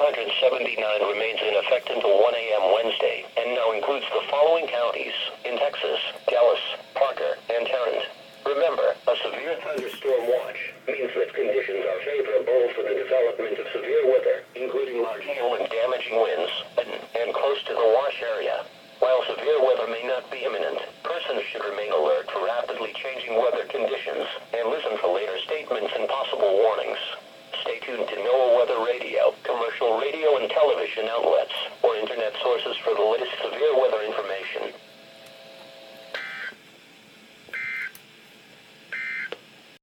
579 remains in effect until 1 a.m. Wednesday, and now includes the following counties in Texas: Dallas, Parker, and Tarrant. Remember, a severe thunderstorm watch means that conditions are favorable for the development of severe weather, including large hail and damaging winds, and close to the wash area. While severe weather may not be imminent, persons should remain alert for rapidly changing weather conditions and listen for later statements and possible warnings. Stay tuned to NOAA Weather Radio, commercial radio and television outlets, or internet sources for the latest severe weather information.